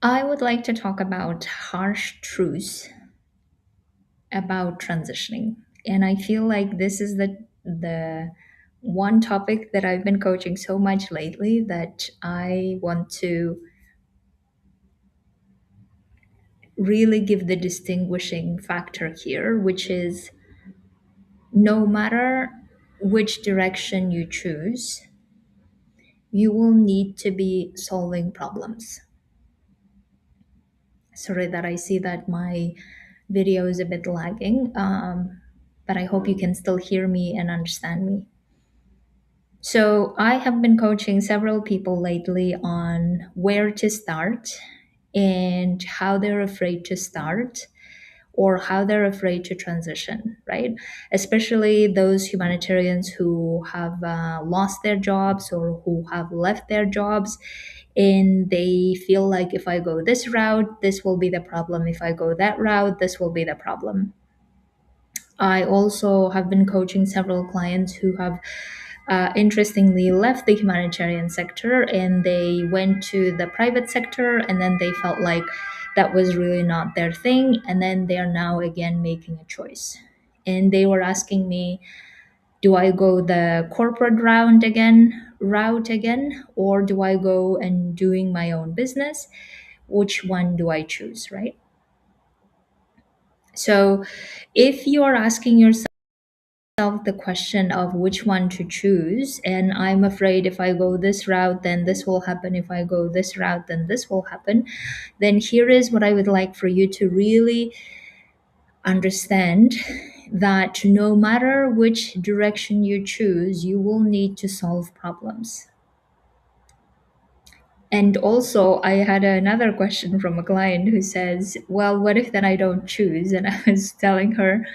I would like to talk about harsh truths about transitioning. And I feel like this is the one topic that I've been coaching so much lately that I want to really give the distinguishing factor here, which is no matter which direction you choose, you will need to be solving problems. Sorry that I see that my video is a bit lagging, but I hope you can still hear me and understand me. So, I have been coaching several people lately on where to start and how they're afraid to start or how they're afraid to transition, right? Especially those humanitarians who have lost their jobs or who have left their jobs and they feel like if I go this route, this will be the problem. If I go that route, this will be the problem. I also have been coaching several clients who have interestingly left the humanitarian sector and they went to the private sector and then they felt like that was really not their thing and then they are now again making a choice. And they were asking me, do I go the corporate route again or do I go and doing my own business? Which one do I choose, right? So if you are asking yourself the question of which one to choose, and I'm afraid if I go this route then this will happen, if I go this route then this will happen, then here is what I would like for you to really understand, that no matter which direction you choose you will need to solve problems. And also, I had another question from a client who says, well, what if then I don't choose? And I was telling her,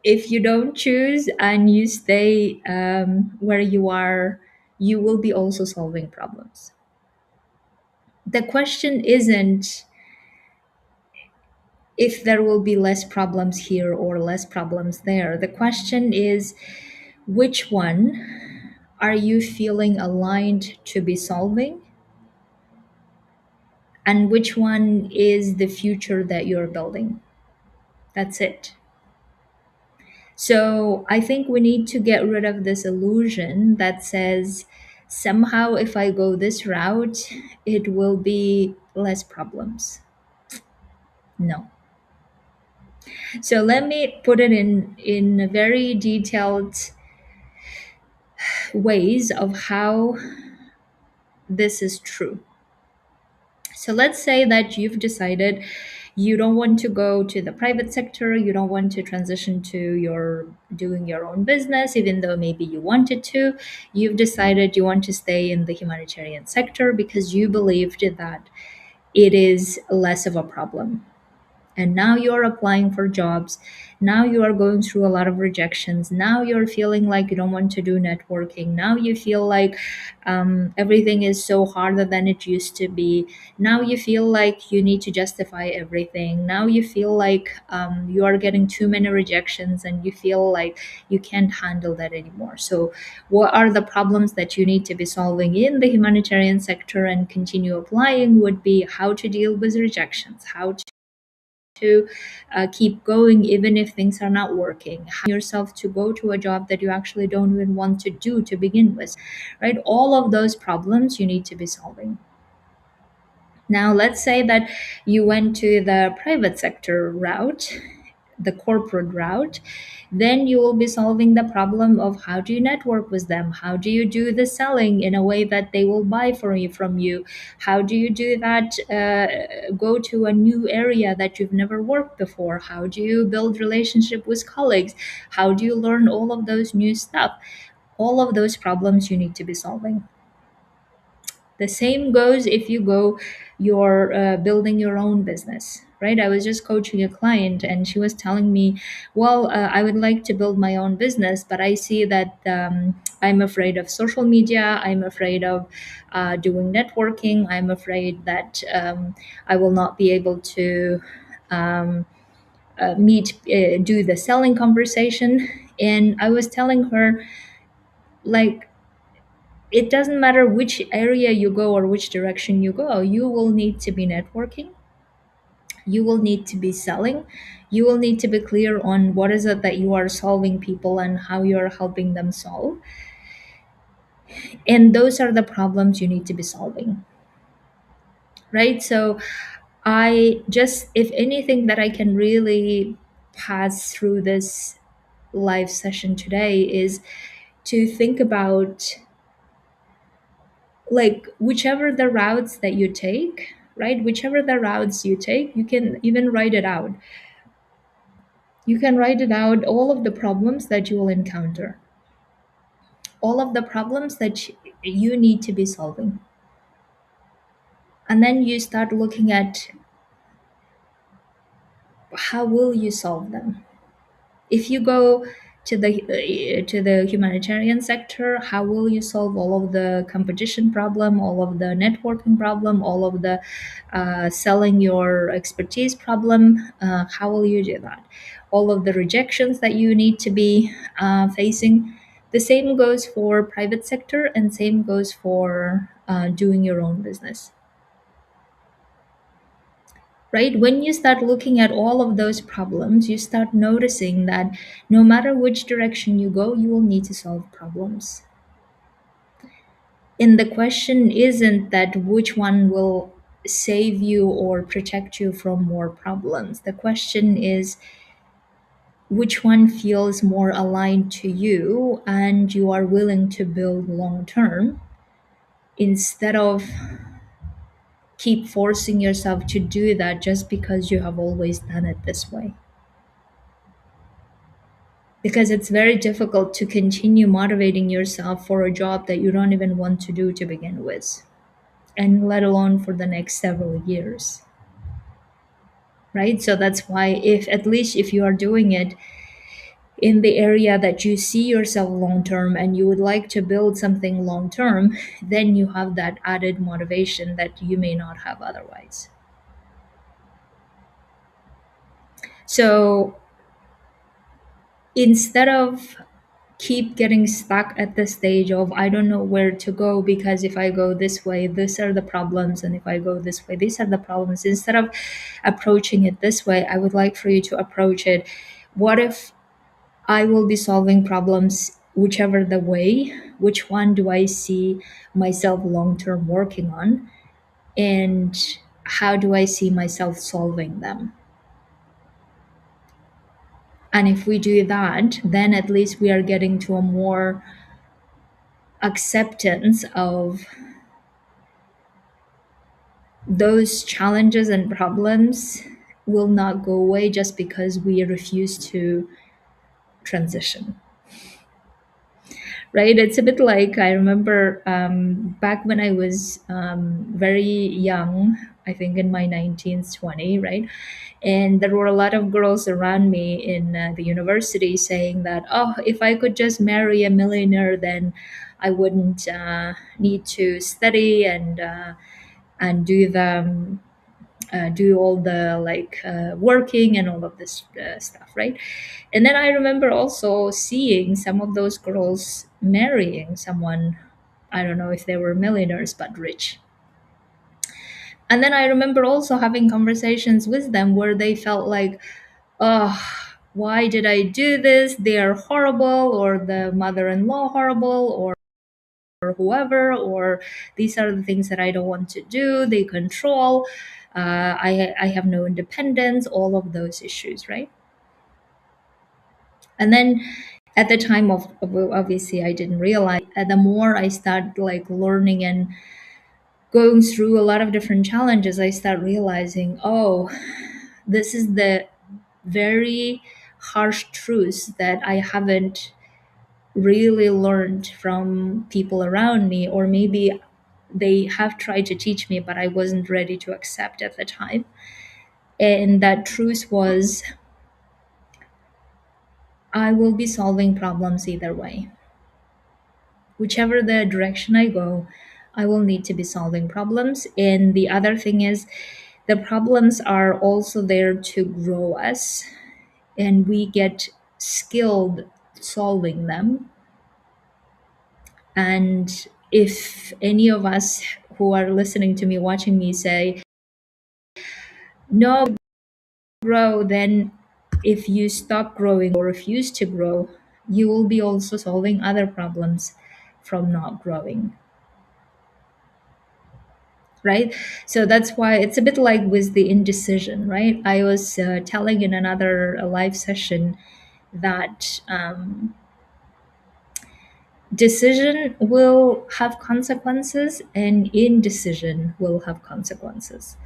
if you don't choose and you stay where you are, you will be also solving problems. The question isn't if there will be less problems here or less problems there. The question is, which one are you feeling aligned to be solving? And which one is the future that you're building? That's it. So I think we need to get rid of this illusion that says somehow if I go this route, it will be less problems. No. So let me put it in a very detailed ways of how this is true. So let's say that you've decided you don't want to go to the private sector, you don't want to transition to your doing your own business, even though maybe you wanted to. You've decided you want to stay in the humanitarian sector because you believed that it is less of a problem, and now you're applying for jobs. Now you are going through a lot of rejections. Now you're feeling like you don't want to do networking. Now you feel like everything is so harder than it used to be. Now you feel like you need to justify everything. Now you feel like you are getting too many rejections and you feel like you can't handle that anymore. So what are the problems that you need to be solving in the humanitarian sector and continue applying would be how to deal with rejections, how to keep going even if things are not working, how yourself to go to a job that you actually don't even want to do to begin with, right? All of those problems you need to be solving. Now let's say that you went to the private sector route, the corporate route, then you will be solving the problem of how do you network with them, how do you do the selling in a way that they will buy from you, how do you do that, go to a new area that you've never worked before, how do you build relationship with colleagues, how do you learn all of those new stuff. All of those problems you need to be solving. The same goes if you go, you're building your own business, right? I was just coaching a client and she was telling me, well, I would like to build my own business, but I see that I'm afraid of social media. I'm afraid of doing networking. I'm afraid that I will not be able to um, do the selling conversation. And I was telling her, like, it doesn't matter which area you go or which direction you go, you will need to be networking, you will need to be selling, you will need to be clear on what is it that you are solving people and how you are helping them solve. And those are the problems you need to be solving, right? So I just, if anything that I can really pass through this live session today is to think about, like, whichever the routes that you take, right? Whichever the routes you take, you can even write it out. You can write it out, all of the problems that you will encounter, all of the problems that you need to be solving. And then you start looking at how will you solve them. If you go to the humanitarian sector, how will you solve all of the competition problem, all of the networking problem, all of the selling your expertise problem? How will you do that? All of the rejections that you need to be facing. The same goes for private sector, and same goes for doing your own business, right? When you start looking at all of those problems, you start noticing that no matter which direction you go, you will need to solve problems. And the question isn't that which one will save you or protect you from more problems. The question is which one feels more aligned to you and you are willing to build long term, instead of keep forcing yourself to do that just because you have always done it this way. Because it's very difficult to continue motivating yourself for a job that you don't even want to do to begin with, and let alone for the next several years, right? So that's why, if at least if you are doing it in the area that you see yourself long term and you would like to build something long term, then you have that added motivation that you may not have otherwise. So instead of keep getting stuck at the stage of I don't know where to go, because if I go this way, these are the problems, and if I go this way, these are the problems. Instead of approaching it this way, I would like for you to approach it, what if I will be solving problems whichever the way, which one do I see myself long term working on, and how do I see myself solving them? And if we do that, then at least we are getting to a more acceptance of those challenges and problems will not go away just because we refuse to transition, right? It's a bit like, I remember back when I was very young, I think in my 19th 20, right? And there were a lot of girls around me in the university saying that, oh, if I could just marry a millionaire, then I wouldn't need to study and do all the like working and all of this stuff, right? And then I remember also seeing some of those girls marrying someone, I don't know if they were millionaires, but rich. And then I remember also having conversations with them where they felt like, oh, why did I do this? They are horrible, or the mother in law horrible, or whoever, or these are the things that I don't want to do. They control. I have no independence, all of those issues, right? And then at the time of obviously I didn't realize, the more I start like learning and going through a lot of different challenges, I start realizing, oh, this is the very harsh truths that I haven't really learned from people around me, or maybe they have tried to teach me, but I wasn't ready to accept at the time. And that truth was, I will be solving problems either way. Whichever the direction I go, I will need to be solving problems. And the other thing is, the problems are also there to grow us, and we get skilled solving them. And if any of us who are listening to me, watching me say, no, grow, then if you stop growing or refuse to grow, you will be also solving other problems from not growing, right? So that's why it's a bit like with the indecision, right? I was telling in another live session that decision will have consequences and indecision will have consequences.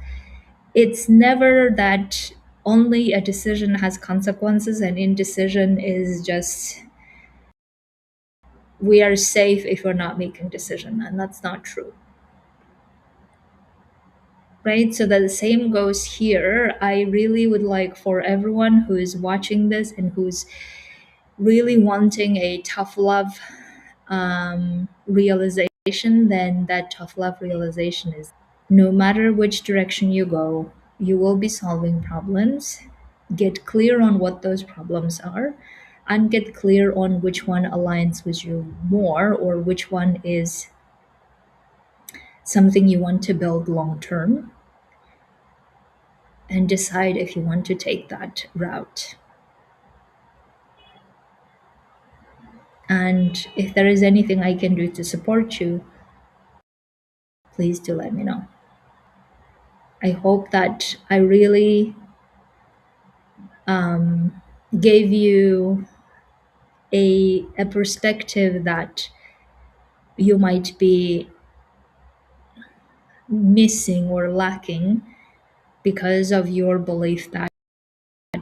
It's never that only a decision has consequences and indecision is just we are safe if we're not making decision, and that's not true, right? So that the same goes here. I really would like for everyone who is watching this and who's really wanting a tough love realization, then that tough love realization is no matter which direction you go, you will be solving problems. Get clear on what those problems are and get clear on which one aligns with you more or which one is something you want to build long term, and decide if you want to take that route. And if there is anything I can do to support you, please do let me know. I hope that I really gave you a perspective that you might be missing or lacking because of your belief that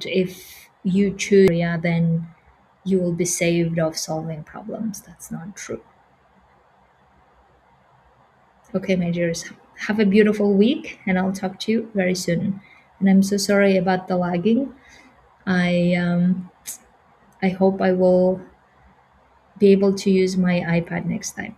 if you choose area, then you will be saved of solving problems. That's not true. Okay, my dears, have a beautiful week and I'll talk to you very soon. And I'm so sorry about the lagging. I hope I will be able to use my iPad next time.